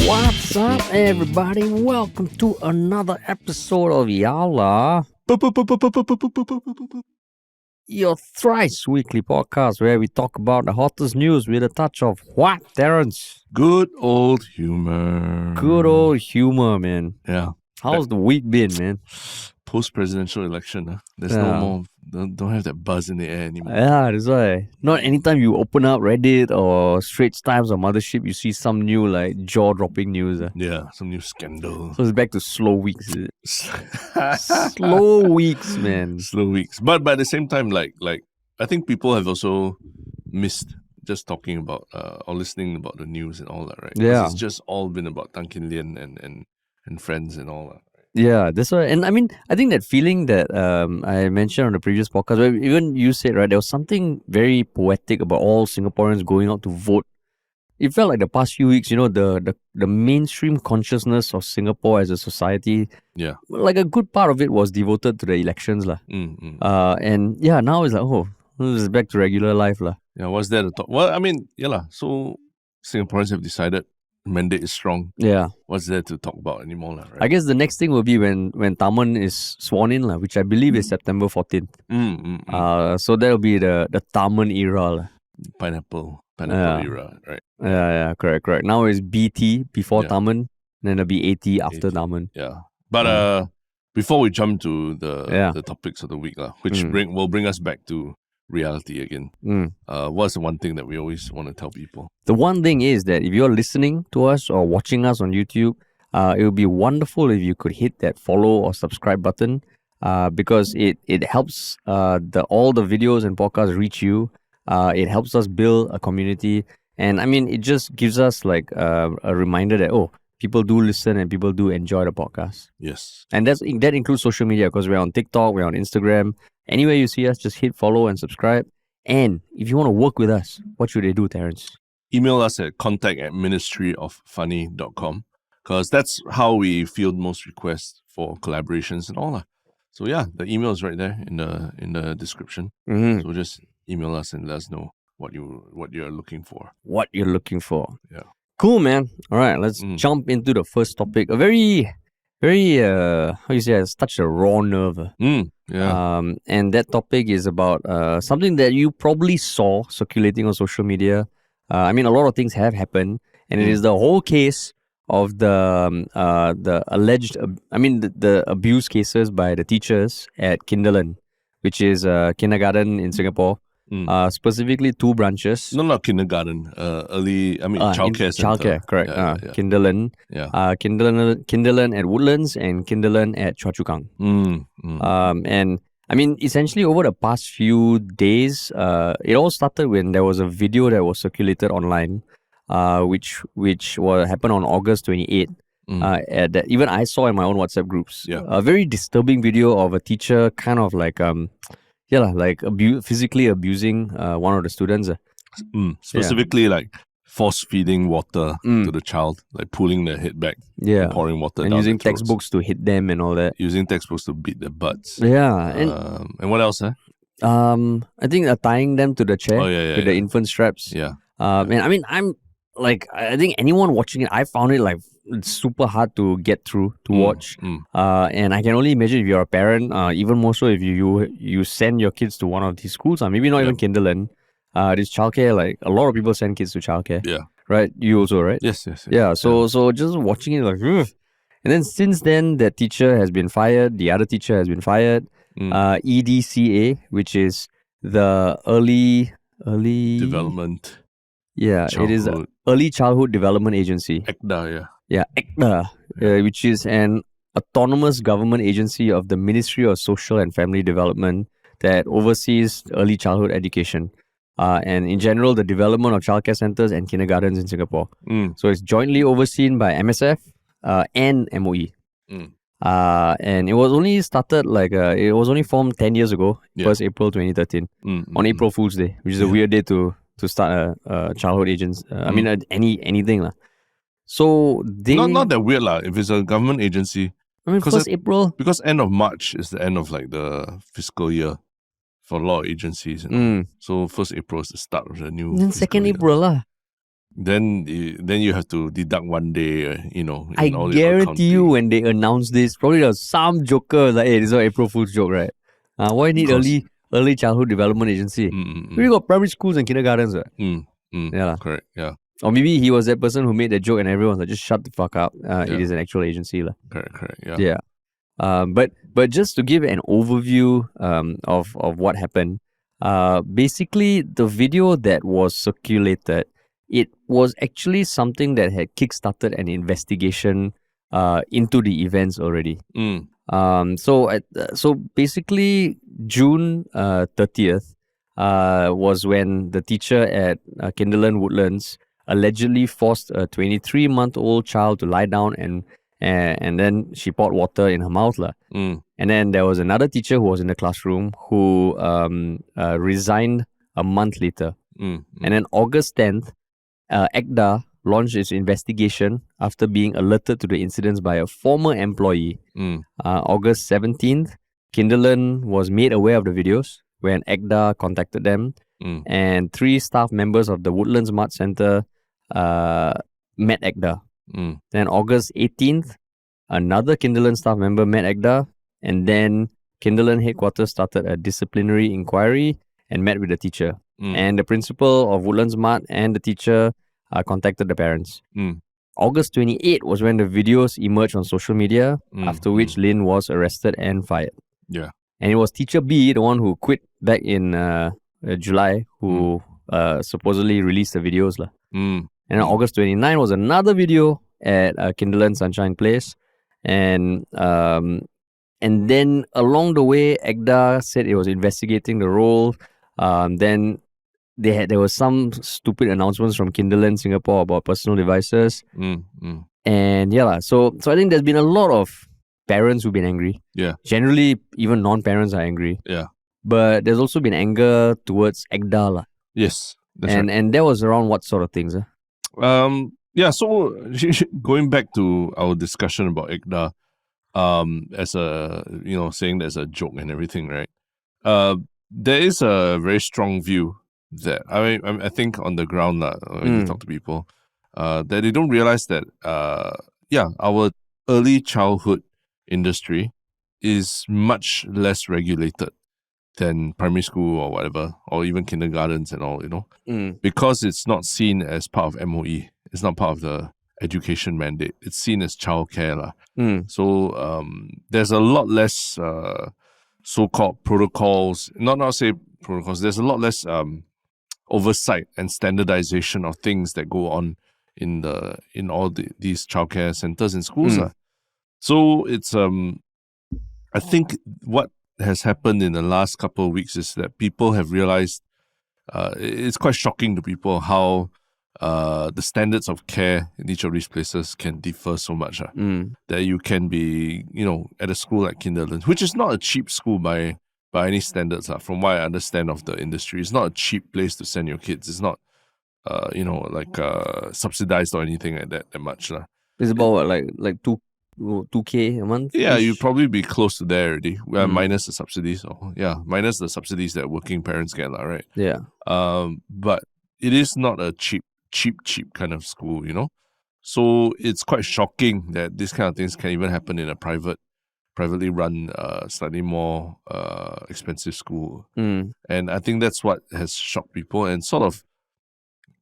What's up, everybody? Welcome to another episode of Yala, your thrice weekly podcast where we talk about the hottest news with a touch of what, Terrence? Good old humor. Good old humor, man. Yeah. How's the week been, man? Post-presidential election, there's no more, don't have that buzz in the air anymore. Yeah, that's why. Not anytime you open up Reddit or Straits Times or Mothership, you see some new like jaw-dropping news. Yeah, some new scandal. So it's back to slow weeks. Is it? Slow weeks, man. Slow weeks. But at the same time, like I think people have also missed just talking about or listening about the news and all that, right? Yeah. It's just all been about Kinderland and friends and all that. Yeah, that's why. And I mean, I think that feeling that I mentioned on the previous podcast, where even you said, right, there was something very poetic about all Singaporeans going out to vote. It felt like the past few weeks, the mainstream consciousness of Singapore as a society, like a good part of it was devoted to the elections. And yeah, now it's like, oh, this is back to regular life. Yeah, what's there to talk? Well, I mean, so Singaporeans have decided mandate is strong. Yeah. What's there to talk about anymore? Right? I guess the next thing will be when Tharman is sworn in, which I believe is September 14th. So that'll be the Tharman era. Pineapple era, right? Yeah, correct. Now it's BT before Tharman, then it'll be AT after Tharman. Yeah. But before we jump to the topics of the week, which will bring us back to reality again. What's the one thing that we always want to tell people? The one thing is that if you're listening to us or watching us on YouTube, it would be wonderful if you could hit that follow or subscribe button because it helps all the videos and podcasts reach you. It helps us build a community. And I mean, it just gives us like a reminder that, people do listen and people do enjoy the podcast. Yes. And that includes social media because we're on TikTok, we're on Instagram. Anywhere you see us, just hit follow and subscribe. And if you want to work with us, what should they do, Terrence? Email us at contact@ministryoffunny.com because that's how we field most requests for collaborations and all that. So yeah, the email is right there in the description. So just email us and let us know what you're looking for. What you're looking for. Yeah. Cool, man. All right, let's jump into the first topic. A very, very it's touched a raw nerve. And that topic is about something that you probably saw circulating on social media. I mean, a lot of things have happened, and it is the whole case of the alleged, the abuse cases by the teachers at Kinderland, which is kindergarten in Singapore. Specifically 2 branches. No, not kindergarten. Childcare center. Childcare, correct. Kinderland. Kinderland at Woodlands and Kinderland at Choa Chu Kang. And I mean, essentially over the past few days, it all started when there was a video that was circulated online, which happened on August 28th. That even I saw in my own WhatsApp groups. A very disturbing video of a teacher kind of like physically abusing one of the students. Specifically like force feeding water to the child, like pulling their head back, and pouring water and down using their throats. Textbooks to hit them and all that. Using textbooks to beat their butts. And what else? I think tying them to the chair with the infant straps. And I mean, I think anyone watching it, I found it like it's super hard to get through to watch. And I can only imagine if you're a parent, even more so if you send your kids to one of these schools, maybe not even Kinderland. This childcare, like a lot of people send kids to childcare. Yeah. Right? You also, right? Yes. Yeah. So just watching it like, ugh. And then since then, that teacher has been fired. The other teacher has been fired. EDCA, which is the early development. Yeah, it is Early Childhood Development Agency. ECDA, ECDA, which is an autonomous government agency of the Ministry of Social and Family Development that oversees early childhood education. And in general, the development of childcare centers and kindergartens in Singapore. So it's jointly overseen by MSF and MOE. And it was only started it was only formed 10 years ago, 1st April 2013, on April Fool's Day, which is a weird day to start a childhood agency. Anything. So they... Not that weird if it's a government agency. I mean, 1st April... Because end of March is the end of the fiscal year for a lot of agencies. So 1st April is the start of the new then 2nd April then you have to deduct 1 day, in I all your guarantee you accounting. when they announced this, probably there was some joker like, hey, this is an April Fool's joke, right? Why need course. early childhood development agency? Mm, We got primary schools and kindergartens, right? Yeah, correct. Yeah, Or maybe he was that person who made that joke and everyone's like, just shut the fuck up. It Yeah. is an actual agency. correct. Yeah. Yeah. But just to give an overview of what happened, basically the video that was circulated, it was actually something that had kickstarted an investigation into the events already. So basically June 30th was when the teacher at Kinderland Woodlands allegedly forced a 23-month-old child to lie down and then she poured water in her mouth. And then there was another teacher who was in the classroom who resigned a month later. And then August 10th, ECDA launched its investigation after being alerted to the incidents by a former employee. August 17th, Kinderland was made aware of the videos when ECDA contacted them, and 3 staff members of the Woodlands Mart Center met ECDA. Then August 18th, another Kinderland staff member met ECDA, and then Kinderland headquarters started a disciplinary inquiry and met with the teacher. And the principal of Woodlands Mart and the teacher contacted the parents. August 28th was when the videos emerged on social media, after which Lin was arrested and fired. Yeah. And it was teacher B, the one who quit back in July, who supposedly released the videos. And on August 29th was another video at Kinderland Sunshine Place. And then along the way, ECDA said it was investigating the role. Then there was some stupid announcements from Kinderland Singapore about personal devices. And so I think there's been a lot of parents who've been angry. Yeah. Generally, even non-parents are angry. Yeah. But there's also been anger towards ECDA. Yes. That's right. And that was around what sort of things? Yeah, so going back to our discussion about ECDA, as a, saying there's a joke and everything, right? There is a very strong view that, I think on the ground, when you talk to people, that they don't realize that, our early childhood industry is much less regulated than primary school or whatever, or even kindergartens and all, because it's not seen as part of MOE. It's not part of the education mandate. It's seen as childcare. So there's a lot less so-called protocols, not say protocols, there's a lot less oversight and standardization of things that go on in all these childcare centers in schools. So it's I think what has happened in the last couple of weeks is that people have realized it's quite shocking to people how the standards of care in each of these places can differ so much. That you can be, at a school like Kinderland, which is not a cheap school by any standards. From what I understand of the industry, it's not a cheap place to send your kids. It's not, subsidized or anything like that much. It's about what, like 2K a month? Yeah, you'd probably be close to there already. Minus the subsidies. Minus the subsidies that working parents get, right? Yeah. But it is not a cheap kind of school, So it's quite shocking that this kind of things can even happen in a privately run, slightly more expensive school. And I think that's what has shocked people and sort of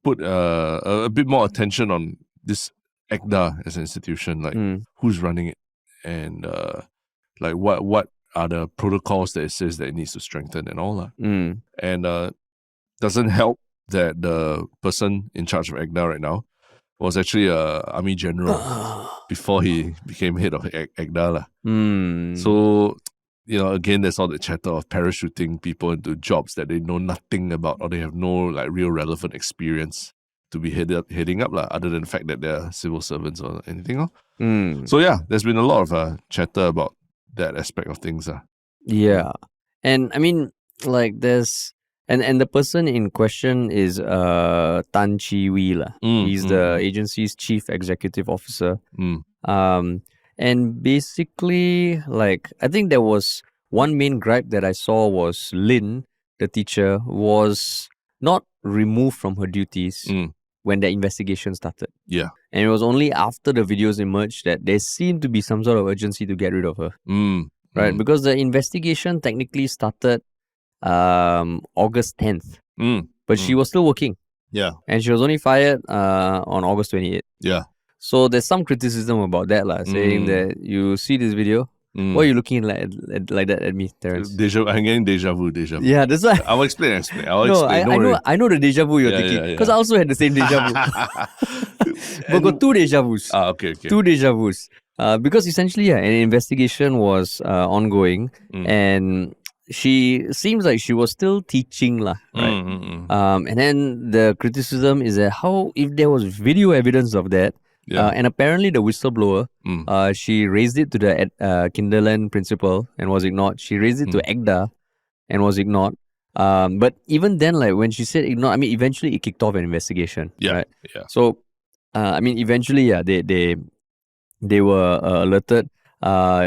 put a bit more attention on this ECDA as an institution, like who's running it, and like what are the protocols that it says that it needs to strengthen and all that. And doesn't help that the person in charge of ECDA right now was actually a army general before he became head of ECDA. So, again, there's all the chatter of parachuting people into jobs that they know nothing about or they have no real relevant experience to be heading up, other than the fact that they're civil servants or anything. So yeah, there's been a lot of chatter about that aspect of things. Yeah. And I mean, there's and the person in question is Tan Chi Wee. He's the agency's chief executive officer. And basically, I think there was one main gripe that I saw was Lin, the teacher, was not removed from her duties, when the investigation started. Yeah. And it was only after the videos emerged that there seemed to be some sort of urgency to get rid of her. Right? Because the investigation technically started August 10th. But she was still working. Yeah. And she was only fired on August 28th. Yeah. So there's some criticism about that, saying that you see this video. Why are you looking like that at me, Terence? I'm getting deja vu. Yeah, that's why. I'll explain. I know the deja vu you're thinking. Because I also had the same deja vu. But got two deja vus. Okay. Two deja vus. Because essentially, an investigation was ongoing, and she seems like she was still teaching, right? And then the criticism is that how if there was video evidence of that, and apparently the whistleblower, she raised it to the Kinderland principal and was ignored. She raised it to ECDA and was ignored. But even then, like when she said ignored, I mean, eventually it kicked off an investigation. Right? Yeah. So, I mean, eventually, they were alerted.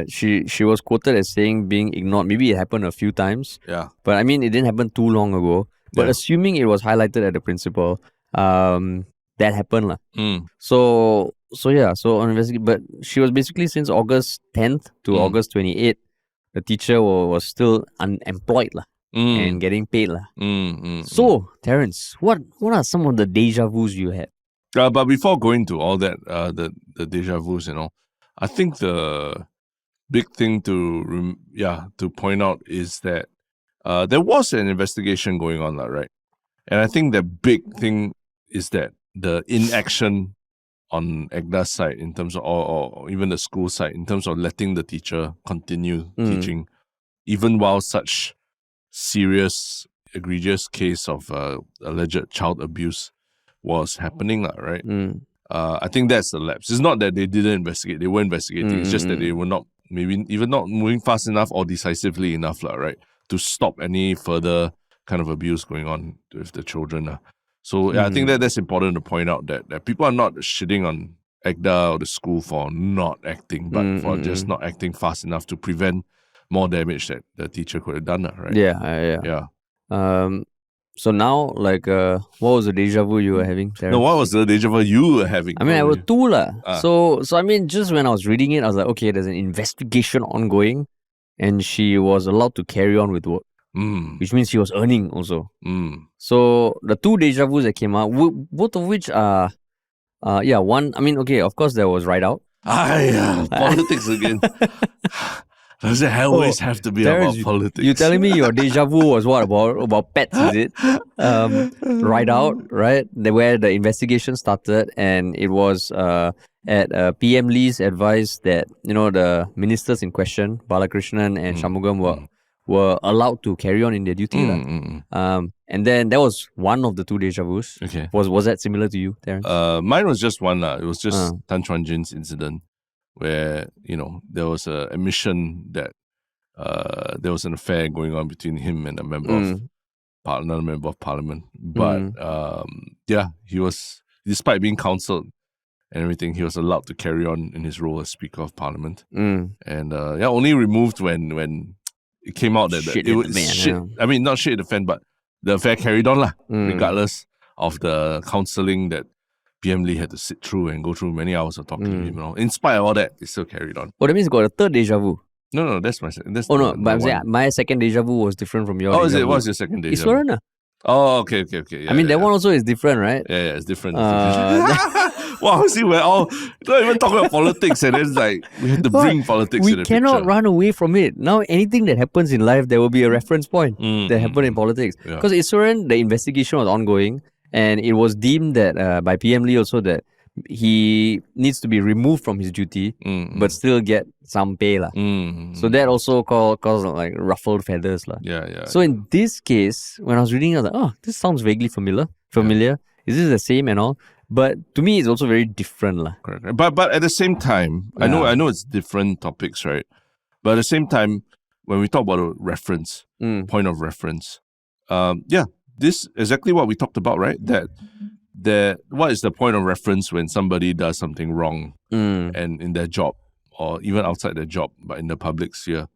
She was quoted as saying being ignored. Maybe it happened a few times. Yeah. But I mean, it didn't happen too long ago. But assuming it was highlighted at the principal, that happened. So on investigation, but she was basically since August 10th to August 28th, the teacher was still unemployed and getting paid. So, Terence, what are some of the deja vus you had? But before going to all that, the deja vus and all, I think the big thing to point out is that there was an investigation going on, right? And I think the big thing is that the inaction on ECDA's side in terms of, or even the school side, in terms of letting the teacher continue teaching, even while such serious, egregious case of alleged child abuse was happening, right? I think that's the lapse. It's not that they didn't investigate; they were investigating. It's just that they were not, maybe even not moving fast enough or decisively enough, right, to stop any further kind of abuse going on with the children. So I think that's important to point out that people are not shitting on ECDA or the school for not acting, but for just not acting fast enough to prevent more damage that the teacher could have done, right? Yeah. So now, like, what was the deja vu you were having, Terence? No, what was the deja vu you were having? I mean, I was two. So I mean, just when I was reading it, I was like, okay, there's an investigation ongoing, and she was allowed to carry on with work. Which means she was earning also. So the two deja vus that came out, both of which are, one, I mean, okay, of course there was Ride Out. Politics again. Does it always have to be Terence, about politics? You telling me your deja vu was what, about pets, is it? Ride Out, right? Where the investigation started, and it was at PM Lee's advice that, the ministers in question, Balakrishnan and Shanmugam, were allowed to carry on in their duty. And then that was one of the two deja vus. Okay. Was that similar to you, Terence? Mine was just one. It was just Tan Chuan Jin's incident where, there was an admission that there was an affair going on between him and another member of parliament. But he was, despite being counselled and everything, he was allowed to carry on in his role as Speaker of Parliament. And only removed when it came out that it was shit. I mean, not shit in the fan, but the affair carried on, regardless of the counselling that PM Lee had to sit through and go through many hours of talking to him. In spite of all that, it still carried on. Oh, that means you got a third deja vu. No, that's my second. But I'm saying my second deja vu was different from yours. Oh, is it? What's your second deja vu? Iswaran. Oh, okay. Yeah, I mean, that one also is different, right? Yeah, it's different. Wow, see, we're all not even talking about politics, and it's like we have to bring politics in the picture. We cannot run away from it. Now, anything that happens in life, there will be a reference point that happened in politics. Because Iswaran, the investigation was ongoing, and it was deemed that by PM Lee also that he needs to be removed from his duty, but still get some pay. So that also caused like ruffled feathers. Yeah. So in this case, when I was reading, I was like, oh, this sounds vaguely familiar. Is this the same and all? But to me, it's also very different. Correct. But at the same time, I know it's different topics, right? But at the same time, when we talk about a reference, point of reference, this exactly what we talked about, right? That what is the point of reference when somebody does something wrong and in their job or even outside their job, but in the public sphere,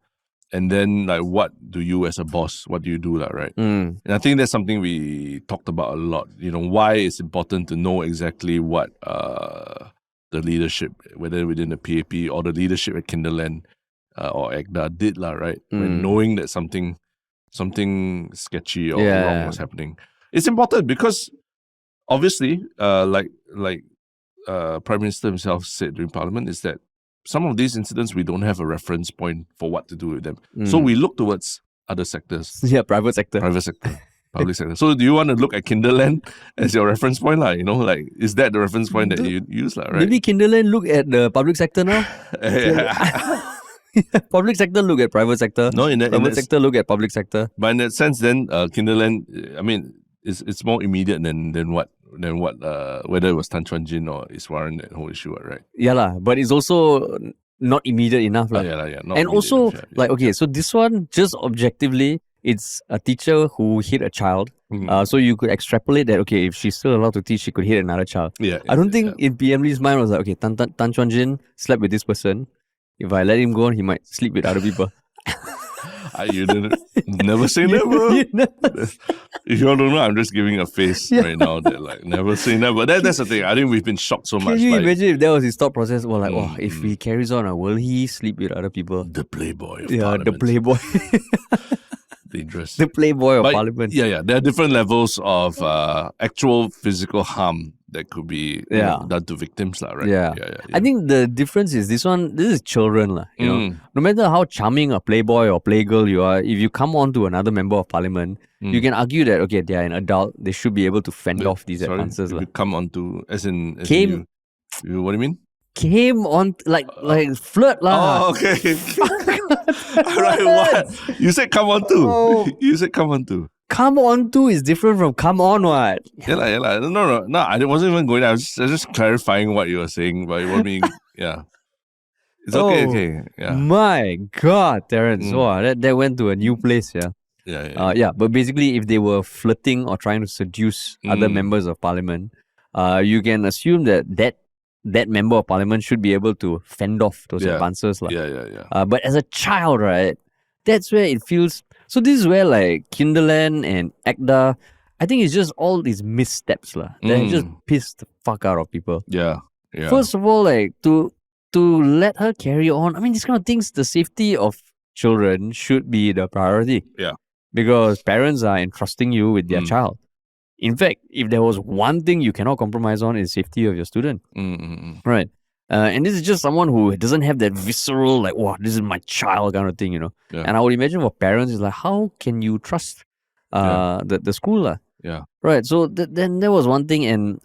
and then like what do you as a boss, what do you do, right? And I think that's something we talked about a lot. Why it's important to know exactly what the leadership, whether within the PAP or the leadership at Kinderland or ECDA did, right? When knowing that something sketchy or wrong was happening. It's important because obviously, like Prime Minister himself said during Parliament, is that some of these incidents we don't have a reference point for what to do with them. So we look towards other sectors. Yeah, private sector. Public sector. So do you want to look at Kinderland as your reference point? Like, is that the reference point that you use? Right? Maybe Kinderland look at the public sector now. Public sector look at private sector. No, private sector look at public sector. But in that sense, then Kinderland, I mean, it's more immediate than what whether it was Tan Chuan Jin or Iswaran, that whole issue, right? Yeah lah, but it's also not immediate enough lah. And also so this one, just objectively, it's a teacher who hit a child. So you could extrapolate that, okay, if she's still allowed to teach, she could hit another child. I don't think in PM Lee's mind was like, okay, Tan Chuan Jin slept with this person. If I let him go on, he might sleep with other people. You didn't. Never say never. If you all don't know, I'm just giving a face right now that like never say never. That's the thing. I think we've been shocked so much. Can you imagine if that was his thought process? Well, like, if he carries on, will he sleep with other people? The playboy of Parliament. The playboy. Dangerous. The playboy of Parliament. Yeah. There are different levels of actual physical harm that could be done to victims, right? Yeah. I think the difference is this is children, you know. No matter how charming a playboy or playgirl you are, if you come on to another member of Parliament, you can argue that, okay, they are an adult, they should be able to fend off these advances. If you come on to, as in you, what do you mean? Came on, like flirt lah. Oh, okay. Alright, what? You said come on to. Oh. You said come on to. Come on to is different from come on what? Yeah. No, I wasn't even going there. I was just clarifying what you were saying, but it wasn't being, It's okay. Yeah. My God, Terence. Wow, that went to a new place, Yeah. But basically, if they were flirting or trying to seduce other members of Parliament, you can assume that member of Parliament should be able to fend off those advances. Yeah. But as a child, right, that's where it feels... So this is where like Kinderland and ECDA, I think it's just all these missteps that just pissed the fuck out of people. Yeah. First of all, like to let her carry on, I mean, these kind of things, the safety of children should be the priority. Yeah. Because parents are entrusting you with their child. In fact, if there was one thing you cannot compromise on, is safety of your student. Right. And this is just someone who doesn't have that visceral, like, wow, this is my child kind of thing, you know. Yeah. And I would imagine for parents, it's like, how can you trust the school? Yeah. Right. So then there was one thing, and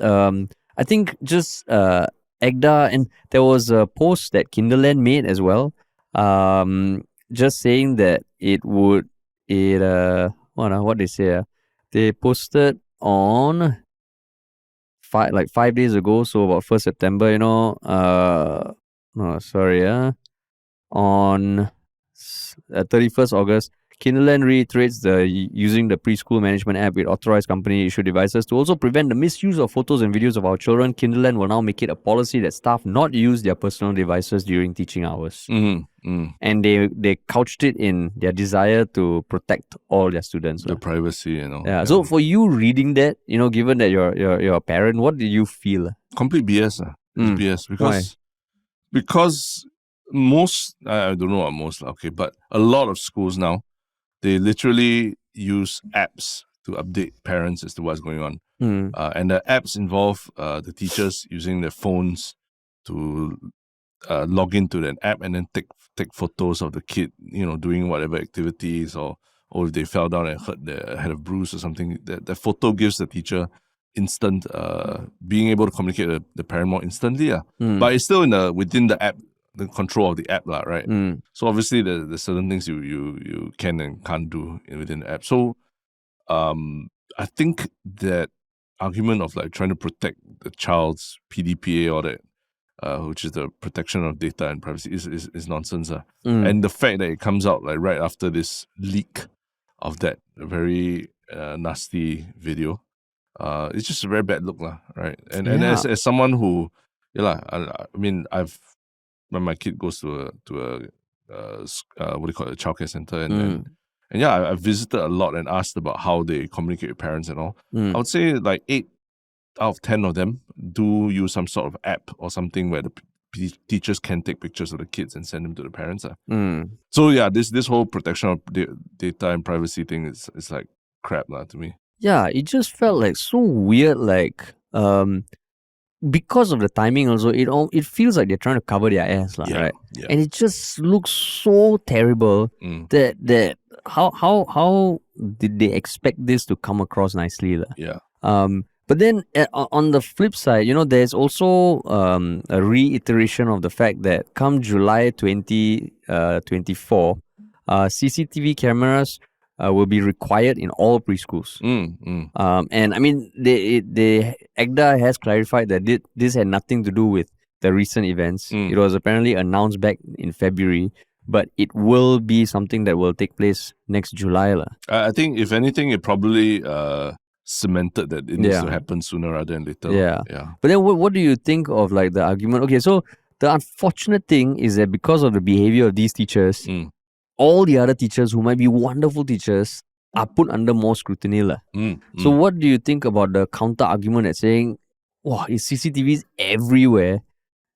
I think just ECDA, and there was a post that Kinderland made as well, just saying that what they say, they posted on 5 days ago, so about 1st September, on 31st August, Kinderland reiterates using the preschool management app with authorized company issued devices to also prevent the misuse of photos and videos of our children. Kinderland will now make it a policy that staff not use their personal devices during teaching hours. And they couched it in their desire to protect all their students. The privacy, Yeah. So for you reading that, given that you're a parent, what did you feel? Complete BS. It's BS because most, I don't know what most, but a lot of schools now, they literally use apps to update parents as to what's going on. And the apps involve the teachers using their phones to log into that app and then take photos of the kid, doing whatever activities, or if they fell down and had a bruise or something. That photo gives the teacher instant, being able to communicate with the parent more instantly. But it's still within the app, the control of the app, right? So obviously there's certain things you can and can't do within the app. So I think that argument of like trying to protect the child's PDPA or that, which is the protection of data and privacy, is nonsense. And the fact that it comes out like right after this leak of that very nasty video, it's just a very bad look, right? And as someone who, I mean, when my kid goes to a what do you call it, childcare center, and yeah, I visited a lot and asked about how they communicate with parents and all. I would say like 8 out of 10 of them do use some sort of app or something where the teachers can take pictures of the kids and send them to the parents. So yeah, this whole protection of data and privacy thing is like crap to me. Yeah, it just felt like so weird, like because of the timing also, it feels like they're trying to cover their ass, right? Yeah. And it just looks so terrible that how did they expect this to come across nicely? Yeah. But then on the flip side, there's also a reiteration of the fact that come July 2024, CCTV cameras will be required in all preschools. And I mean, the ECDA has clarified that this had nothing to do with the recent events. It was apparently announced back in February, but it will be something that will take place next July. I think if anything, it probably cemented that it needs to happen sooner rather than later. Yeah. But then what do you think of like the argument? Okay, so the unfortunate thing is that because of the behavior of these teachers, all the other teachers who might be wonderful teachers are put under more scrutiny. So what do you think about the counter argument that's saying, wow, is CCTVs everywhere?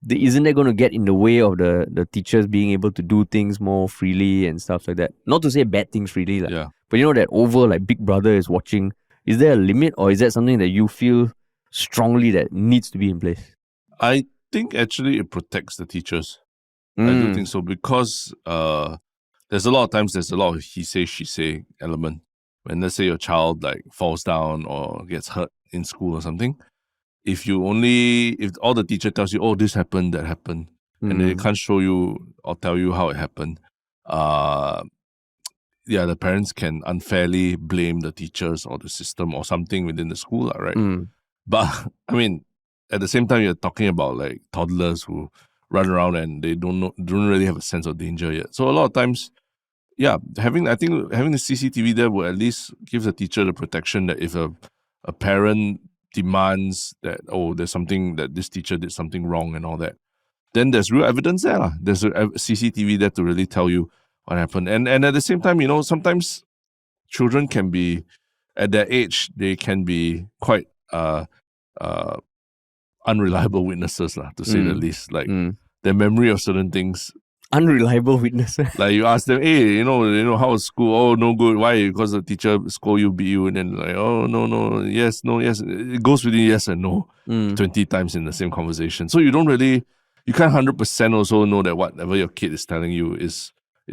Isn't that going to get in the way of the teachers being able to do things more freely and stuff like that? Not to say bad things freely, but that over like Big Brother is watching. Is there a limit, or is that something that you feel strongly that needs to be in place? I think actually it protects the teachers. I do think so, because there's a lot of times there's a lot of he say, she say element. When let's say your child like falls down or gets hurt in school or something, if all the teacher tells you, oh, this happened, that happened, and they can't show you or tell you how it happened, the parents can unfairly blame the teachers or the system or something within the school, right? But I mean, at the same time, you're talking about like toddlers who run around and they don't really have a sense of danger yet. So a lot of times, having the CCTV there will at least give the teacher the protection that if a parent demands that, oh, there's something that this teacher did something wrong and all that, then there's real evidence there. There's a CCTV there to really tell you what happened. And at the same time, sometimes children can be, at their age, they can be quite unreliable witnesses, to say the least. Like their memory of certain things. Unreliable witnesses. Like you ask them, hey, how was school? Oh, no good. Why? Because the teacher scold you, beat you, and then like, oh, no, yes. It goes within yes and no 20 times in the same conversation. So you can't 100% also know that whatever your kid is telling you is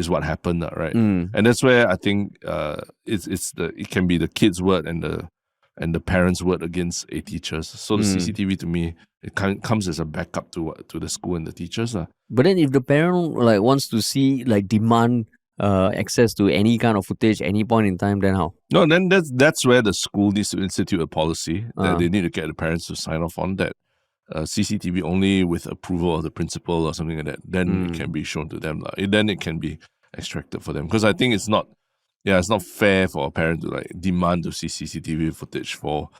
what happened, right? And that's where I think it can be the kid's word and the parents' word against a teacher's. So the CCTV to me, it comes as a backup to the school and the teachers. But then if the parent wants to see demand access to any kind of footage any point in time, then how? No, then that's where the school needs to institute a policy that they need to get the parents to sign off on that. CCTV only with approval of the principal or something like that, then it can be shown to them. Then it can be extracted for them. Because I think it's not fair for a parent to demand to see CCTV footage for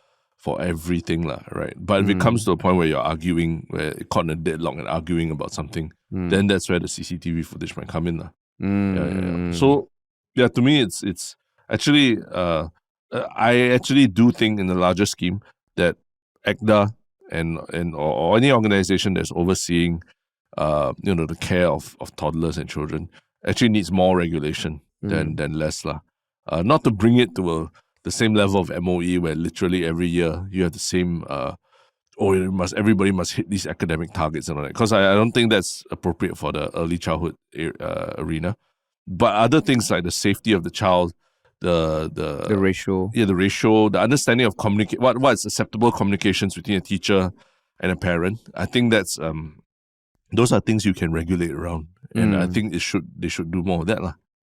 everything, right? But if it comes to a point where you're arguing, where you're caught in a deadlock and arguing about something, then that's where the CCTV footage might come in. Yeah. So, to me, it's actually, I actually do think in the larger scheme that ECDA or any organization that's overseeing, the care of toddlers and children actually needs more regulation than less. Not to bring it to the same level of MOE where literally every year you have the same, everybody must hit these academic targets and all that. Because I don't think that's appropriate for the early childhood arena. But other things like the safety of the child, the ratio. Yeah, the ratio, the understanding of what's acceptable communications between a teacher and a parent. I think that's those are things you can regulate around. And I think they should do more of that.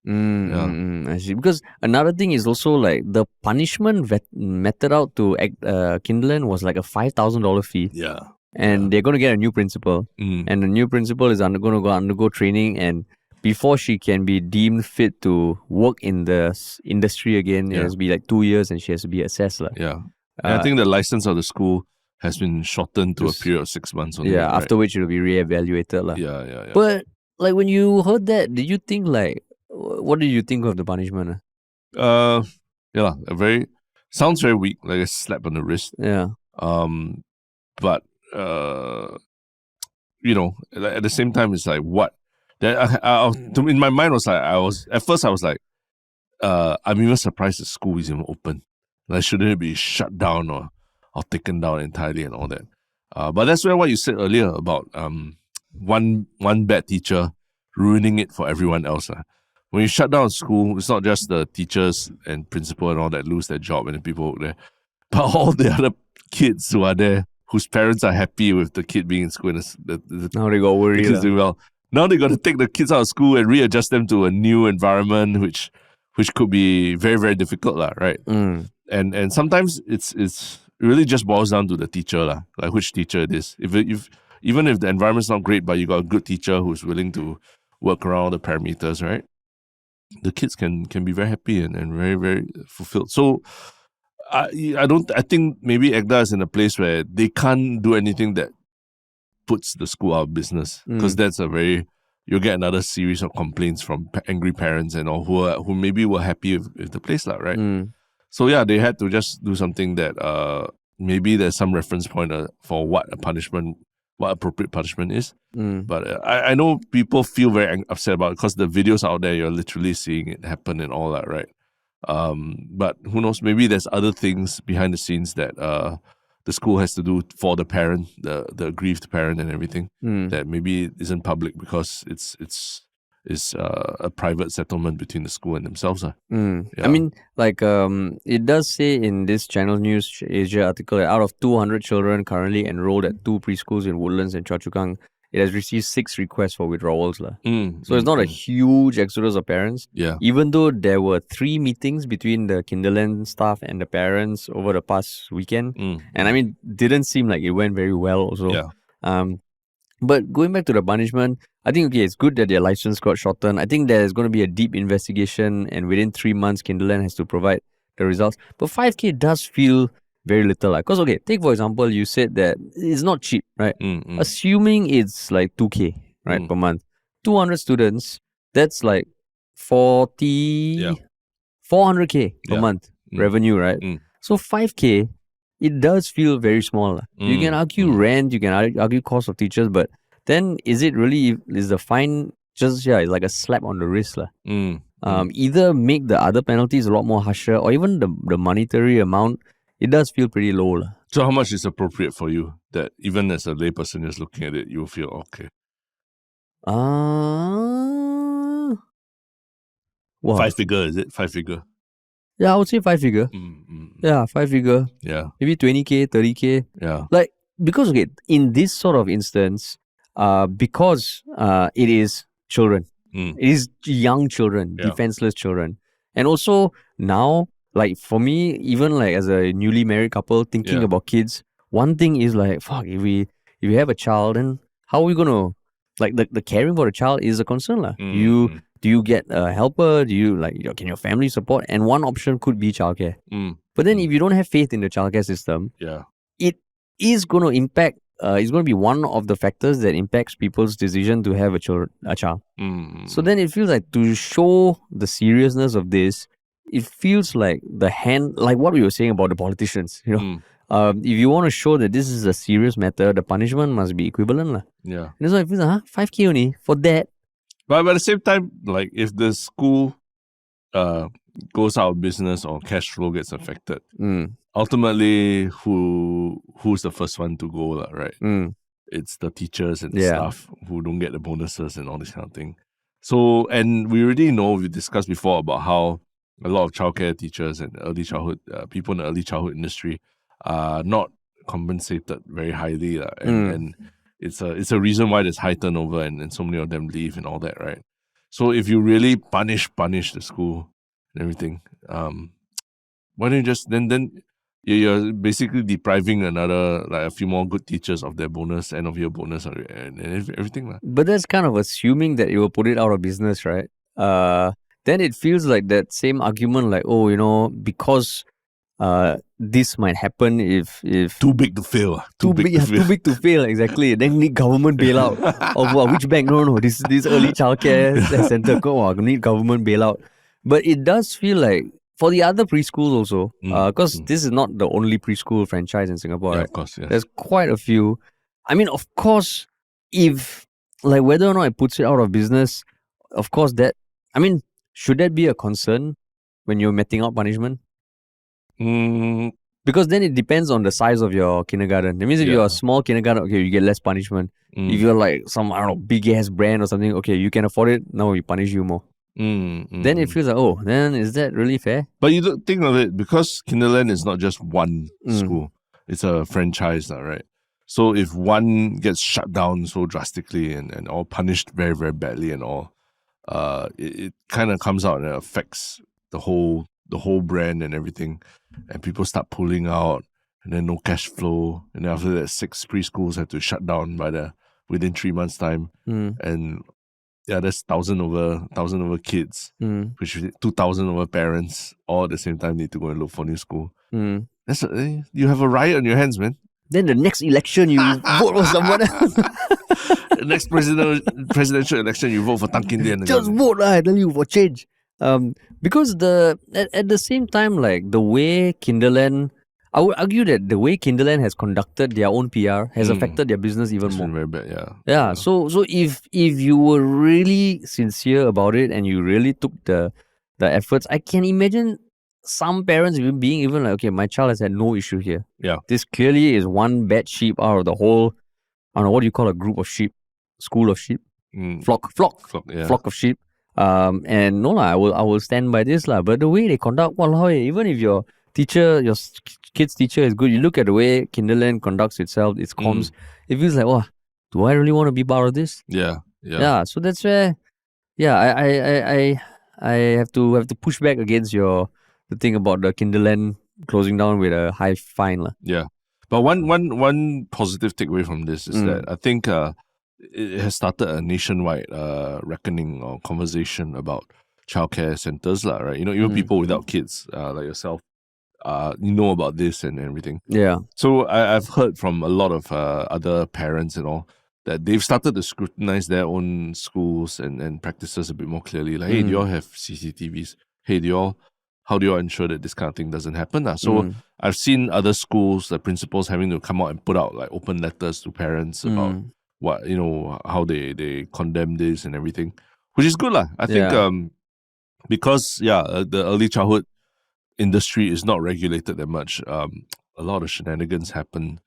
I see. Because another thing is also the punishment meted out to Kinderland was a $5,000 fee. Yeah. And they're going to get a new principal. And the new principal is going to undergo training, and before she can be deemed fit to work in the industry again, it has to be 2 years, and she has to be assessed. Yeah. I think the license of the school has been shortened to a period of 6 months only. Yeah, after which it will be reevaluated. Yeah. But like when you heard that, did you think like, what did you think of the punishment? Yeah, sounds very weak, like a slap on the wrist. Yeah. But you know, at the same time, it's like what that in my mind was like at first I was like, I'm even surprised the school is even open. Like, shouldn't it be shut down or taken down entirely and all that? But that's where what you said earlier about one bad teacher ruining it for everyone else. When you shut down school, it's not just the teachers and principal and all that lose their job and the people there, but all the other kids who are there whose parents are happy with the kid being in school and Now they got worried. the kids doing well. Now they got to take the kids out of school and readjust them to a new environment, which could be very, very difficult, right? And sometimes it really just boils down to the teacher, like which teacher it is. Even if the environment's not great, but you got a good teacher who's willing to work around the parameters, right? The kids can be very happy and very, very fulfilled. So I think maybe ECDA is in a place where they can't do anything that puts the school out of business, because that's you'll get another series of complaints from angry parents and all who maybe were happy with the place, right? So yeah, they had to just do something that maybe there's some reference point for what appropriate punishment is. But I know people feel very upset about it because the videos out there, you're literally seeing it happen and all that, right? But who knows, maybe there's other things behind the scenes that the school has to do for the parent, the aggrieved parent and everything, that maybe isn't public because it's a private settlement between the school and themselves. Yeah. I mean, like it does say in this Channel News Asia article that out of 200 children currently enrolled at 2 preschools in Woodlands and Choa Chu Kang, it has received 6 requests for withdrawals. So it's not a huge exodus of parents. Yeah. Even though there were 3 meetings between the Kinderland staff and the parents over the past weekend. And I mean, didn't seem like it went very well also. Yeah. But going back to the punishment, I think, okay, it's good that their license got shortened. I think there's going to be a deep investigation, and within 3 months, Kinderland has to provide the results. But 5K does feel very little. Because, okay, take for example, you said that it's not cheap, right? Assuming it's like 2K, right, per month. 200 students, that's like 400K per month revenue, right? So 5K, it does feel very small. You can argue rent, you can argue cost of teachers, but then is the fine just like a slap on the wrist? Either make the other penalties a lot more harsher, or even the monetary amount, it does feel pretty low. So how much is appropriate for you that even as a layperson just looking at it, you'll feel okay? Wow. 5 figure, is it? 5 figure? Yeah, I would say 5 figure. Yeah, 5 figure. Yeah. Maybe 20K, 30K. Yeah. Like, because, okay, in this sort of instance, because it is children, it is young children, defenseless children. And also now, like for me, even like as a newly married couple thinking about kids, one thing is like, fuck, if we have a child, then how are we gonna, like, the caring for the child is a concern. Do you get a helper? Do you can your family support? And one option could be childcare. But then if you don't have faith in the childcare system, it is going to impact. It's going to be one of the factors that impacts people's decision to have a child. So then it feels like, to show the seriousness of this, it feels like like what we were saying about the politicians. If you want to show that this is a serious matter, the punishment must be equivalent. Yeah. And that's why it feels like, 5K only for that. But at the same time, like if the school goes out of business or cash flow gets affected, ultimately who's the first one to go, right? It's the teachers and the staff who don't get the bonuses and all this kind of thing. So, and we already know, we discussed before about how a lot of childcare teachers and early childhood people in the early childhood industry are not compensated very highly, and it's a reason why there's high turnover and so many of them leave and all that, right? So if you really punish the school and everything, why don't you just then you're basically depriving a few more good teachers of their bonus, end of year bonus, and everything. But that's kind of assuming that you will put it out of business, right? Then it feels like that same argument, like, because this might happen if too big to fail. too big to fail, exactly. Then need government bailout. Which bank? No, this early childcare center. Need government bailout. But it does feel like for the other preschools also, because this is not the only preschool franchise in Singapore, right? Of course, yes. There's quite a few. I mean, of course, if like whether or not it puts it out of business, of course should that be a concern when you're meting out punishment? Because then it depends on the size of your kindergarten. That means if you're a small kindergarten, okay, you get less punishment. If you're like some, I don't know, big ass brand or something, okay, you can afford it, now we punish you more. Then it feels like, then is that really fair? But you don't think of it, because Kinderland is not just one school. It's a franchise now, right? So if one gets shut down so drastically and all punished very, very badly and all, it kind of comes out and affects the whole brand and everything. And people start pulling out, and then no cash flow. And then after that, 6 preschools have to shut down within 3 months' time. And yeah, that's 1,000 over kids, which is 2,000 over parents, all at the same time need to go and look for new school. You have a riot on your hands, man. Then the next election, you vote for someone else. The next presidential election, you vote for Tan Kin Lian. Just vote, I tell you, for change. Because at the same time, like the way Kinderland, I would argue that the way Kinderland has conducted their own PR has affected their business even more. Very bad, yeah. Yeah. So if you were really sincere about it and you really took the efforts, I can imagine some parents being even like, okay, my child has had no issue here. Yeah. This clearly is one bad sheep out of the whole, I don't know, what do you call a group of sheep? School of sheep? Flock of sheep. And no I will stand by this lah. But the way they conduct, even if your kid's teacher is good, you look at the way Kinderland conducts itself, its comms, it feels like, do I really want to be part of this? Yeah. So that's where, I have to push back against the thing about the Kinderland closing down with a high fine lah. Yeah, but one positive takeaway from this is that I think it has started a nationwide reckoning or conversation about childcare centers lah, right? Even people without kids like yourself, know about this and everything. Yeah. So I've heard from a lot of other parents and all that they've started to scrutinize their own schools and practices a bit more clearly. Like, hey, do you all have CCTVs? Hey, how do you all ensure that this kind of thing doesn't happen? So I've seen other schools, the principals having to come out and put out like open letters to parents about what, how they condemn this and everything, which is good lah. I think because the early childhood industry is not regulated that much. A lot of shenanigans happen.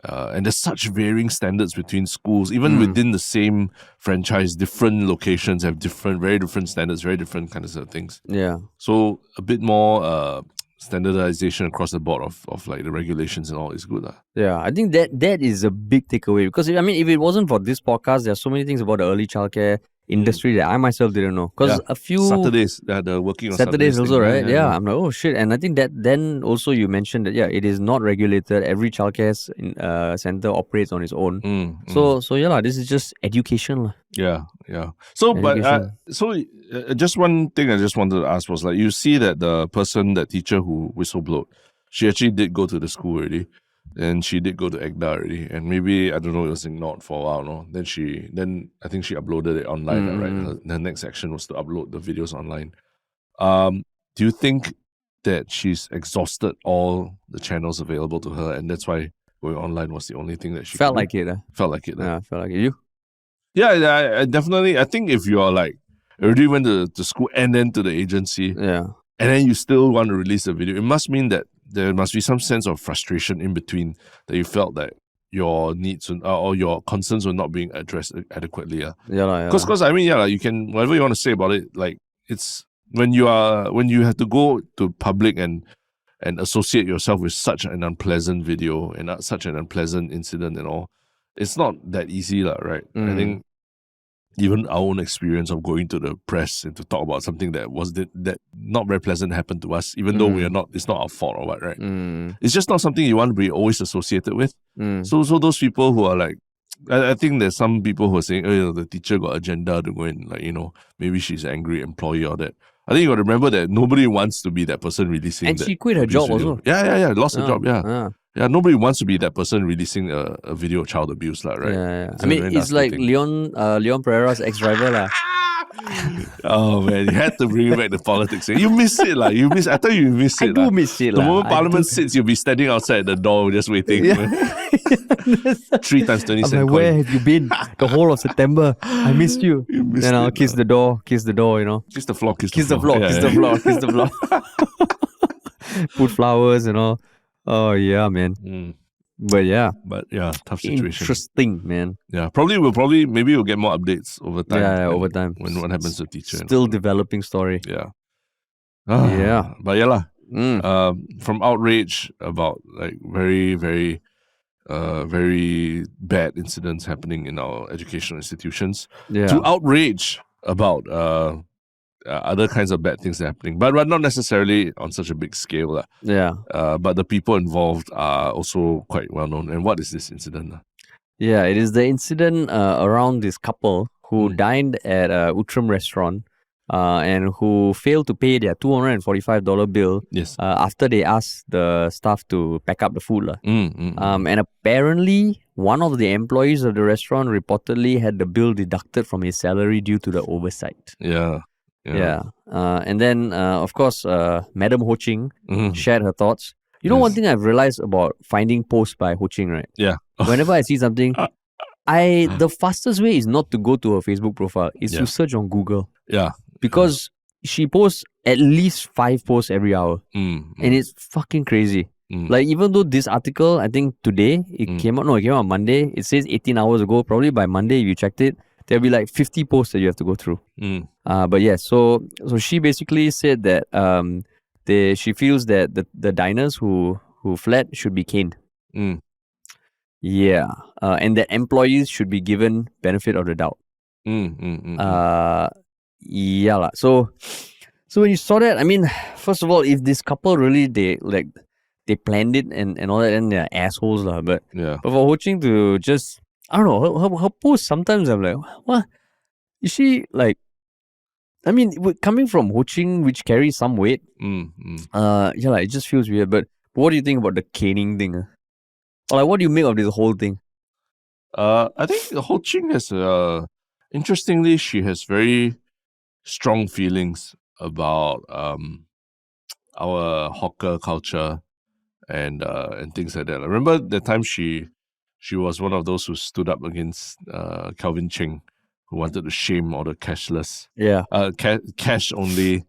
And there's such varying standards between schools, even within the same franchise. Different locations have very different standards, very different kinds of things. Yeah. So a bit more standardization across the board of like the regulations and all is good. Yeah, I think that is a big takeaway, because if it wasn't for this podcast, there are so many things about the early childcare industry that I myself didn't know. Because a few Saturdays, they're working on Saturdays also, thing, right? Yeah, I'm like, oh shit. And I think that then also you mentioned that it is not regulated. Every childcare center operates on its own. So this is just education lah. Yeah. So, Education. Just one thing I just wanted to ask was, like, you see that that teacher who whistleblowed, she actually did go to the school already, and she did go to ECDA already, and maybe, I don't know, it was ignored for a while, no? Then I think she uploaded it online, right? Her next action was to upload the videos online. Do you think that she's exhausted all the channels available to her, and that's why going online was the only thing that she Felt could like it. Felt like it. Yeah, felt like it. You? Yeah, I definitely. I think if you are like already went to school and then to the agency, and then you still want to release a video, it must mean that there must be some sense of frustration in between, that you felt that your needs or your concerns were not being addressed adequately. Because you can, whatever you want to say about it, like, it's when you have to go to public and associate yourself with such an unpleasant video and such an unpleasant incident and all, it's not that easy, right? I think even our own experience of going to the press and to talk about something that not very pleasant happened to us, even though it's not our fault or what, right? It's just not something you want to be always associated with. So those people who are like, I think there's some people who are saying, the teacher got agenda to go and, like, maybe she's an angry employee or that. I think you got to remember that nobody wants to be that person releasing. And that she quit her abuse job video. also. Yeah. Lost her job. Yeah. Yeah. Yeah, nobody wants to be that person releasing a video of child abuse, lah, right? Yeah. It's I a mean, very it's nasty like thing. Leon Pereira's ex-driver lah. Oh man, you had to bring it back to politics. You miss it, lah. I thought you miss it. I do miss it, The lah. moment Parliament sits, you'll be standing outside the door just waiting. Yeah. 3 times 20 I'm cent like, coin. where have you been? The whole of September. I missed you. missed Then I'll it, kiss the door, Kiss the floor, kiss the floor, Yeah, kiss yeah. the floor, kiss the floor. Put flowers and all. Oh yeah, man. But yeah, tough situation. interesting, man. Yeah, maybe we'll get more updates over time. Yeah, over time. When what happens to teacher. Still developing story. Yeah. Yeah. But yeah lah. From outrage about like very, very very bad incidents happening in our educational institutions to outrage about other kinds of bad things happening, but not necessarily on such a big scale. Yeah. But the people involved are also quite well known. And what is this incident? Yeah, it is the incident around this couple who dined at a Outram restaurant and who failed to pay their $245 bill after they asked the staff to pack up the food. And apparently, one of the employees of the restaurant reportedly had the bill deducted from his salary due to the oversight. Yeah. And then, of course, Madam Ho Ching shared her thoughts. You know, one thing I've realized about finding posts by Ho Ching, right? Yeah. Whenever I see something, the fastest way is not to go to her Facebook profile, is to search on Google. Yeah. Because she posts at least 5 posts every hour. And it's fucking crazy. Like, even though this article, I think today, it came out on Monday. It says 18 hours ago. Probably by Monday, if you checked it, there'll be like 50 posts that you have to go through. But yeah, so she basically said that she feels that the diners who fled should be caned. Yeah. And that employees should be given benefit of the doubt. Yeah lah. So when you saw that, I mean, first of all, if this couple really they planned it and all that, then they're assholes lah. But for Ho Ching to just, I don't know, her post, sometimes I'm like, what? Is she like, I mean, coming from Ho Ching, which carries some weight, it just feels weird. But what do you think about the caning thing? Or like, what do you make of this whole thing? I think Ho Ching has, interestingly, she has very strong feelings about our hawker culture and things like that. I remember the time she was one of those who stood up against Calvin Ching, who wanted to shame all the cashless, cash only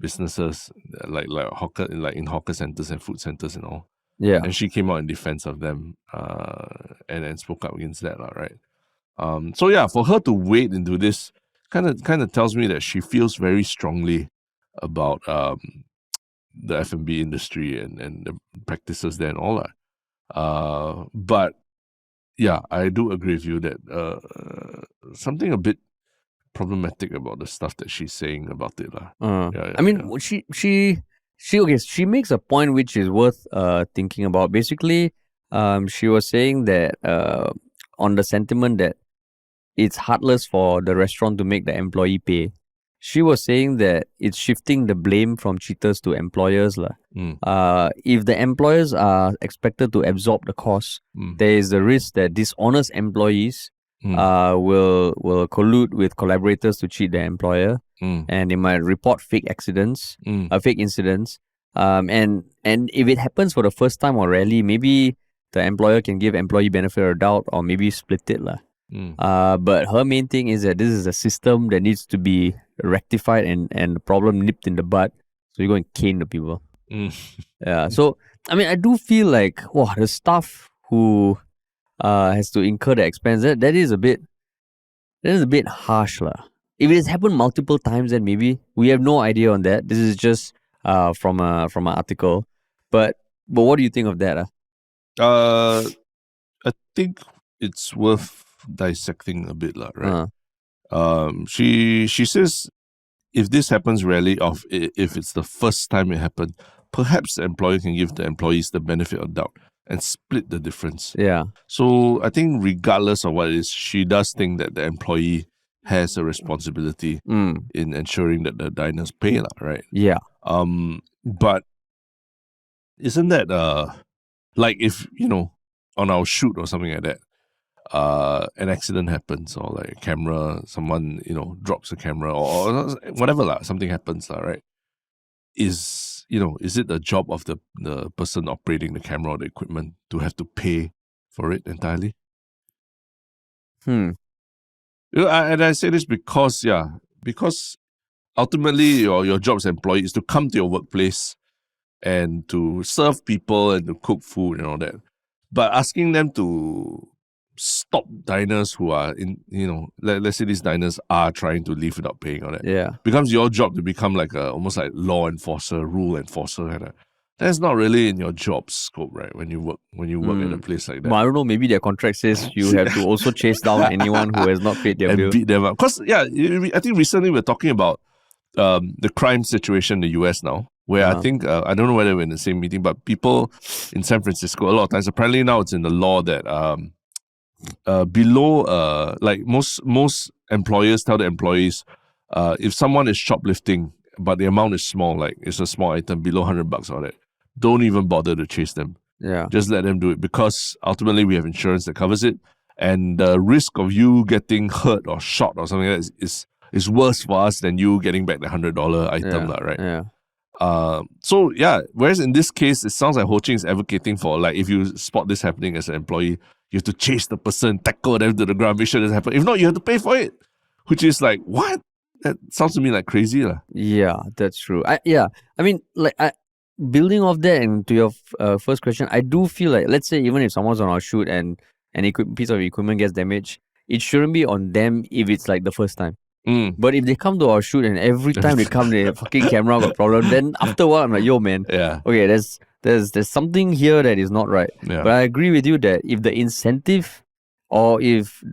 businesses like hawker, like in hawker centers and food centers and all. Yeah, and she came out in defense of them and spoke up against that, right? So yeah, for her to wade into this kind of tells me that she feels very strongly about the F&B industry and the practices there and all that. But yeah, I do agree with you that something a bit problematic about the stuff that she's saying about it. I mean, she makes a point which is worth thinking about. Basically, she was saying that on the sentiment that it's heartless for the restaurant to make the employee pay. She was saying that it's shifting the blame from cheaters to employers. If the employers are expected to absorb the cost, there is the risk that dishonest employees will collude with collaborators to cheat their employer, and they might report fake incidents. And if it happens for the first time or rarely, maybe the employer can give employee benefit of doubt or maybe split it. But her main thing is that this is a system that needs to be rectified and the problem nipped in the bud. So you go and cane the people. Yeah. So I mean, I do feel like the staff who has to incur the expense, that is a bit harsh lah. If it has happened multiple times, then maybe we have no idea on that. This is just from an article. But what do you think of that? I think it's worth dissecting a bit, right? She says if this happens rarely, if it's the first time it happened, perhaps the employer can give the employees the benefit of doubt and split the difference. Yeah. So I think regardless of what it is, she does think that the employee has a responsibility in ensuring that the diners pay, right? Yeah. But isn't that like if, on our shoot or something like that, an accident happens, or like a camera, someone, drops a camera or whatever, something happens, right? Is it the job of the person operating the camera or the equipment to have to pay for it entirely? And I say this because ultimately your job as an employee is to come to your workplace and to serve people and to cook food and all that. But asking them to stop diners who are let's say these diners are trying to leave without paying all that, becomes your job to become like almost like law enforcer, rule enforcer, and that's not really in your job scope, right? When you work at a place like that. But I don't know, maybe their contract says you have to also chase down anyone who has not paid their and bill. Beat them up. Because I think recently we're talking about the crime situation in the US now, where I think, I don't know whether we're in the same meeting, but people in San Francisco, a lot of times, apparently now it's in the law that below, like most employers tell the employees, if someone is shoplifting, but the amount is small, like it's a small item below $100 or that, don't even bother to chase them. Yeah. Just let them do it, because ultimately we have insurance that covers it. And the risk of you getting hurt or shot or something like that is worse for us than you getting back the $100 item, right? Yeah. So whereas in this case, it sounds like Ho Ching is advocating for, like, if you spot this happening as an employee, you have to chase the person, tackle them to the ground, make sure it doesn't happen. If not, you have to pay for it. Which is like, what? That sounds to me like crazy. Yeah, that's true. Building off that and to your first question, I do feel like, let's say even if someone's on our shoot and an piece of equipment gets damaged, it shouldn't be on them if it's like the first time. But if they come to our shoot and every time they come, the fucking camera got problem, then after a while I'm like, yo man, okay, there's something here that is not right. Yeah. But I agree with you that if the incentive, or if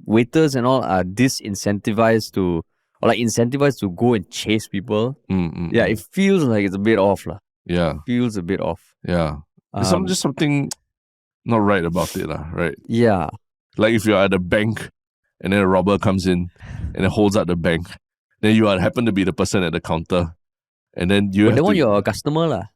waiters and all are disincentivized to, or like incentivized to go and chase people, it feels like it's a bit off. Yeah. Feels a bit off. Yeah. There's just something not right about it, right? Yeah. Like if you're at a bank and then a robber comes in and then holds out the bank, then you happen to be the person at the counter, and then you But you're a customer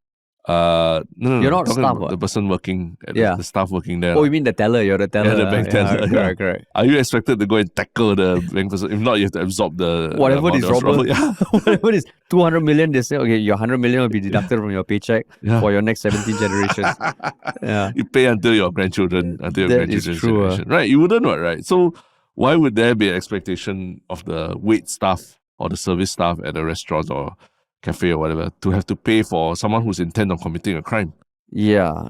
no, you're not staff, the person working at the staff working there. Oh, you mean the teller? You're the teller. Yeah, the bank teller. Correct. Are you expected to go and tackle the bank person? If not, you have to absorb the whatever is robber. Whatever is 200 million, they say, okay, your 100 million will be deducted from your paycheck for your next 17 generations. You pay until your grandchildren, is true, generation. Right? You wouldn't, right? So why would there be an expectation of the wait staff or the service staff at a restaurant or cafe or whatever to have to pay for someone who's intent on committing a crime? Yeah.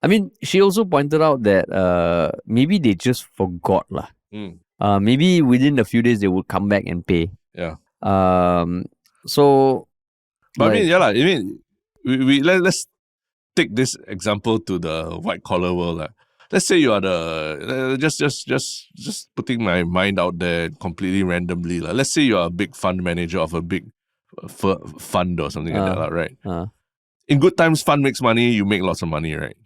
I mean, she also pointed out that maybe they just forgot. Maybe within a few days they would come back and pay. Yeah. So... But let's take this example to the white collar world. Let's say you are the... just putting my mind out there completely randomly. Let's say you are a big fund manager of a big fund or something like that, right? In good times, fund makes money, you make lots of money, right?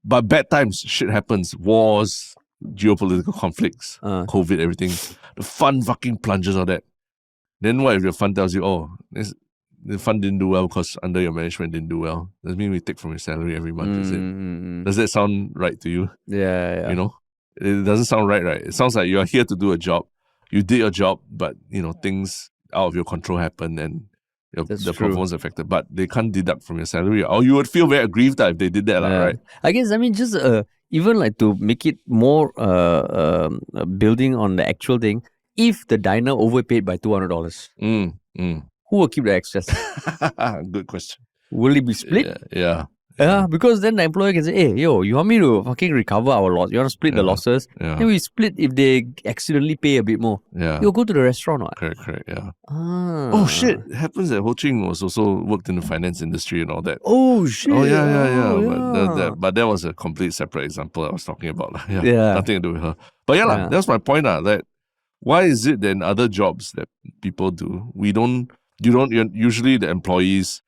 But bad times, shit happens, wars, geopolitical conflicts, COVID, everything. The fund fucking plunges all that. Then what if your fund tells you, the fund didn't do well because under your management didn't do well? Does that mean we take from your salary every month, is it? Does that sound right to you? Yeah. You know? It doesn't sound right? It sounds like you are here to do a job. You did your job, but, things out of your control happen and the performance affected, but they can't deduct from your salary. Or you would feel very aggrieved if they did that, right? I guess, just even like to make it more building on the actual thing, if the diner overpaid by $200, who will keep the excess? Good question. Will it be split? Yeah. Because then the employer can say, hey, you want me to fucking recover our loss? You want to split the losses? Then we split if they accidentally pay a bit more. You'll go to the restaurant, right? Correct, yeah. Oh, shit. It happens that Ho Ching was also worked in the finance industry and all that. Oh, shit. Oh, yeah. But that was a complete separate example I was talking about. Nothing to do with her. But that's my point. That why is it that in other jobs that people do, usually the employees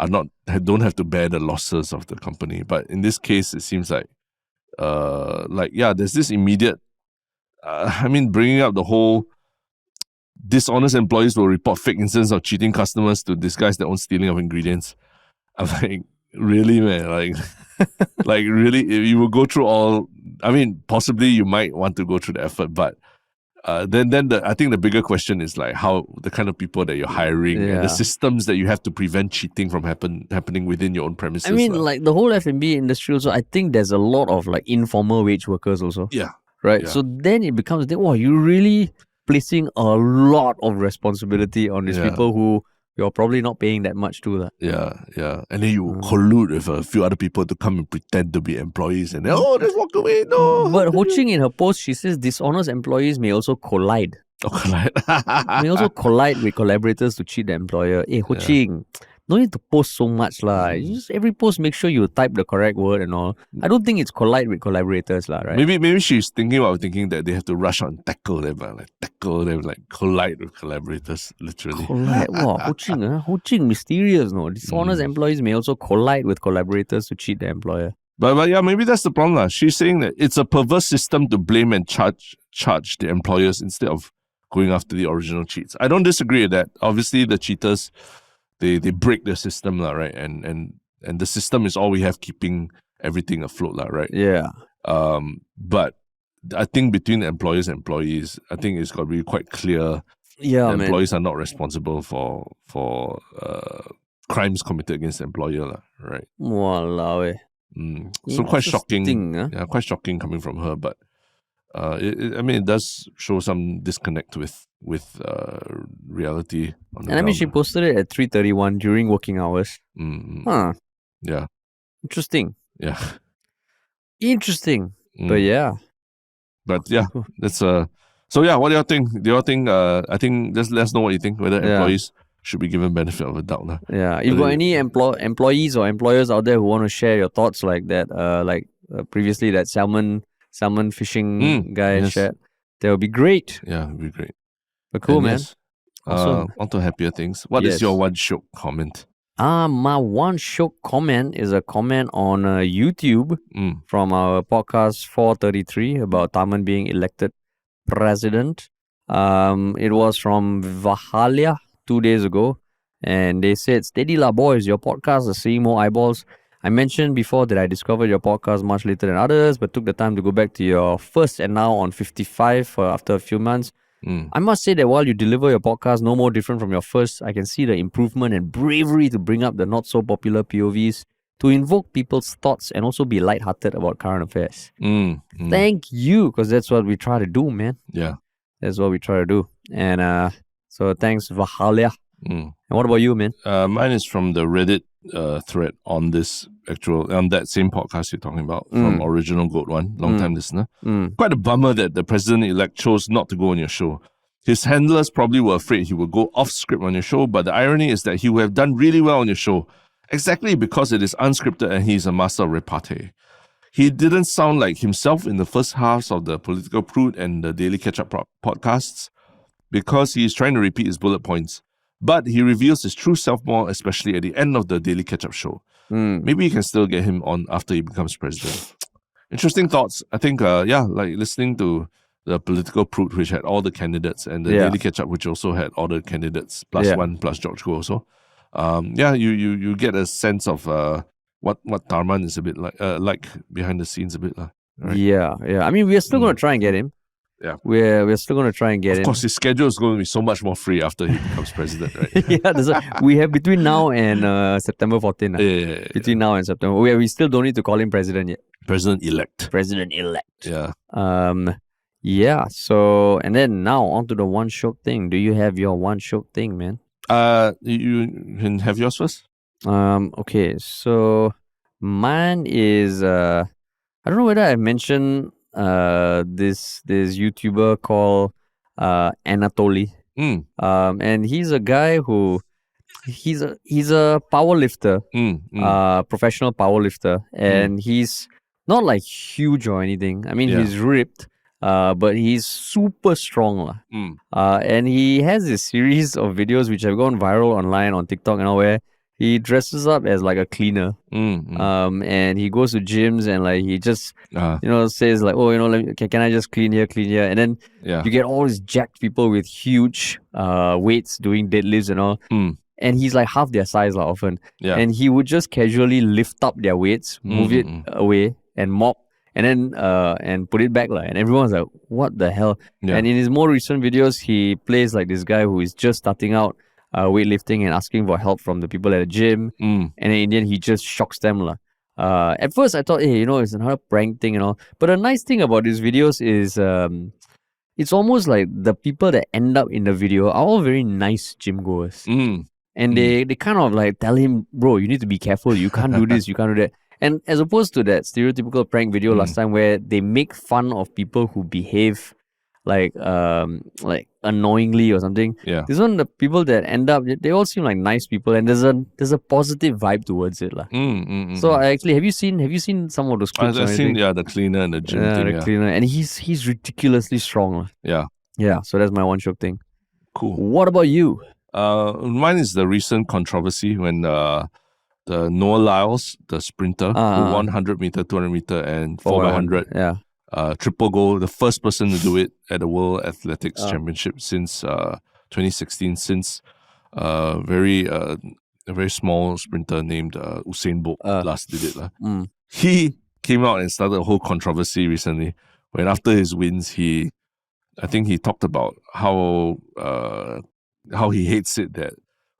don't have to bear the losses of the company. But in this case, it seems like there's this immediate I mean, bringing up the whole dishonest employees will report fake incidents of cheating customers to disguise their own stealing of ingredients. I'm like, really, man? Like really, if you will go through all. I mean, possibly you might want to go through the effort, but then I think the bigger question is like how the kind of people that you're hiring and the systems that you have to prevent cheating from happening within your own premises. I mean, like the whole F&B industry also, I think there's a lot of like informal wage workers also. Yeah. Right. Yeah. So then it becomes, wow, you're really placing a lot of responsibility on these people who you're probably not paying that much to. Yeah. And then you collude with a few other people to come and pretend to be employees and then, just walk away. No. But Ho Ching in her post, she says dishonest employees may also collide. May also collide with collaborators to cheat the employer. Hey, Ho Ching, no need to post so much lah. Just every post, make sure you type the correct word and all. I don't think it's collide with collaborators lah, right? Maybe she's thinking that they have to rush out and tackle them, like collide with collaborators, literally. Collide? Wow, Ho Ching mysterious, no? Dishonest employees may also collide with collaborators to cheat the employer. But yeah, maybe that's the problem lah. She's saying that it's a perverse system to blame and charge the employers instead of going after the original cheats. I don't disagree with that. Obviously, the cheaters, they break the system, right? And the system is all we have keeping everything afloat, right? Yeah. But I think between employers and employees, I think it's got to be quite clear. Yeah, that employees are not responsible for crimes committed against the employer, right? Walao. So quite shocking. Yeah, quite shocking coming from her, but it does show some disconnect with reality on the ground. She posted it at 3:31 during working hours. Huh. Yeah. Interesting. Yeah. Interesting. But yeah. But yeah, that's so yeah, what do you think? Do you think I think just let us know what you think, whether employees should be given benefit of a doubt. Yeah. If you got any employees or employers out there who want to share your thoughts like that, previously that salmon fishing guy shared, that would be great. Yeah, it would be great. But cool, man. Yes, awesome. On to happier things. What is your one shock comment? My one shock comment is a comment on YouTube from our podcast 433 about Taman being elected president. It was from Vahalia 2 days ago, and they said, "Steady lah, boys, your podcast is seeing more eyeballs. I mentioned before that I discovered your podcast much later than others, but took the time to go back to your first and now on 55 after a few months. I must say that while you deliver your podcast no more different from your first, I can see the improvement and bravery to bring up the not-so-popular POVs, to invoke people's thoughts and also be lighthearted about current affairs. Thank you, because that's what we try to do, man. Yeah. That's what we try to do. And so thanks, Vahalia. And what about you, man? Mine is from the Reddit thread on that same podcast you're talking about, from Original Goat One, long-time listener. Quite a bummer that the president-elect chose not to go on your show. His handlers probably were afraid he would go off-script on your show, but the irony is that he would have done really well on your show, exactly because it is unscripted and he's a master of repartee. He didn't sound like himself in the first halves of the Political Prude and the Daily Catch-Up podcasts, because he is trying to repeat his bullet points. But he reveals his true self more, especially at the end of the Daily Catch-Up show. Maybe you can still get him on after he becomes president. Interesting thoughts. I think, like listening to the Political Prude, which had all the candidates, and the Daily Catch-Up, which also had all the candidates, plus one, plus George Goh also. You get a sense of what Tharman is a bit like behind the scenes a bit. Right? Yeah. I mean, we're still going to try and get him. Yeah, we're still going to try and get him. Of course, his schedule is going to be so much more free after he becomes president, right? We have between now and September 14th. Between now and September, we still don't need to call him president yet. President-elect. Yeah. So, and then now on to the one shock thing. Do you have your one shock thing, man? You can have yours first. Okay. So mine is I don't know whether I mentioned this YouTuber called Anatoly. And he's a guy who he's a power lifter, professional power lifter, and he's not like huge or anything. I mean, he's ripped, but he's super strong. And he has this series of videos which have gone viral online on TikTok and all, where he dresses up as like a cleaner. Mm, And he goes to gyms and like he just uh, says like, oh, can I just clean here, and then yeah. you get all these jacked people with huge weights doing deadlifts and all. Mm, And he's like half their size often. yeah. And he would just casually lift up their weights, move it away, and mop, and then and put it back. And everyone's like, what the hell? Yeah. And in his more recent videos, he plays like this guy who is just starting out weightlifting and asking for help from the people at the gym. Mm, And then in the end, he just shocks them. At first, I thought, hey, it's another prank thing and all. But the nice thing about these videos is it's almost like the people that end up in the video are all very nice gym goers. And they kind of like tell him, bro, you need to be careful. You can't do this. You can't do that. And as opposed to that stereotypical prank video last time where they make fun of people who behave like annoyingly or something. Yeah. This one, the people that end up, they all seem like nice people, and there's a positive vibe towards it, lah. So I actually, have you seen some of those clips? I've seen the cleaner and the gym thing. The cleaner, and he's ridiculously strong, lah. Yeah. So that's my one shock thing. Cool. What about you? Mine is the recent controversy when the Noah Lyles, the sprinter, who won 100 meter, 200 meter, and 4x100. Yeah. Triple gold, the first person to do it at the World Athletics Championship since 2016, since a very small sprinter named Usain Bolt last did it. He came out and started a whole controversy recently when after his wins, I think he talked about how he hates it that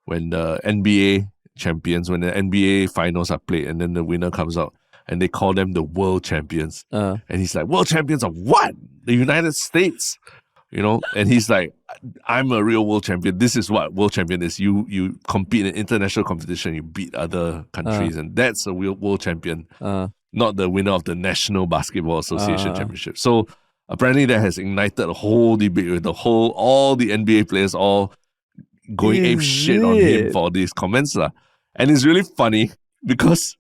when the NBA champions, when the NBA finals are played and then the winner comes out, and they call them the world champions. And he's like, world champions of what? The United States. And he's like, I'm a real world champion. This is what world champion is. You compete in international competition, you beat other countries, and that's a real world champion, not the winner of the National Basketball Association Championship. So apparently that has ignited a whole debate with all the NBA players all going ape shit on him for these comments. And it's really funny because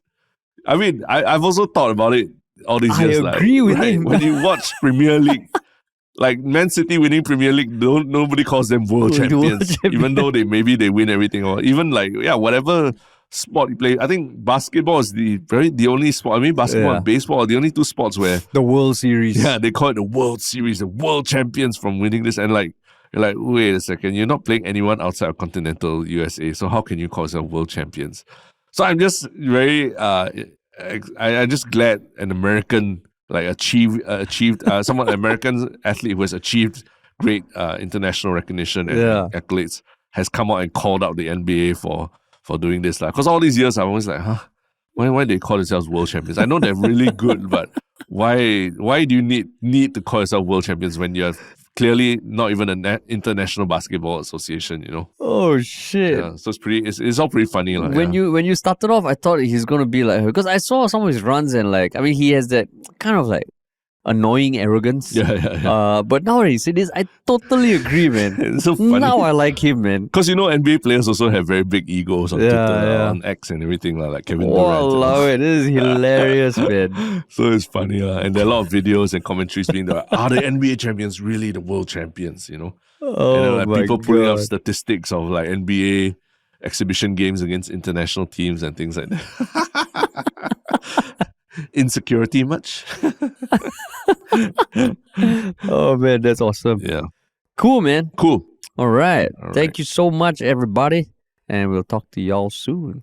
I mean, I've also thought about it all these years. I agree with him. When you watch Premier League, like Man City winning Premier League, nobody calls them world champions, even though they win everything, or even whatever sport you play. I think basketball is the only sport. I mean, basketball and baseball are the only two sports where the World Series. Yeah, they call it the World Series, the world champions from winning this, and you're like, wait a second, you're not playing anyone outside of continental USA, so how can you call yourself world champions? So I'm just very, I'm just glad an American achieved someone, an American athlete who has achieved great international recognition and accolades has come out and called out the NBA for doing this. Because all these years I'm always like, why they call themselves world champions? I know they're really good, but why do you need to call yourself world champions when you're clearly not even an international basketball association, Oh shit! Yeah, so it's all pretty funny, When you started off, I thought he's gonna be like her because I saw some of his runs and he has that kind of annoying arrogance. Yeah. But now that you say this, I totally agree, man. It's so funny. Now I like him, man. Because NBA players also have very big egos on Twitter, on X and everything, like Kevin Durant. Walao, this is hilarious, man. So it's funny, and there are a lot of videos and commentaries being like, are the NBA champions really the world champions? Oh, and my people putting up God. statistics of NBA exhibition games against international teams and things like that. Insecurity much? Oh man, that's awesome. Yeah. Cool, man. Cool. All right. All Thank right. you so much, everybody. And we'll talk to y'all soon.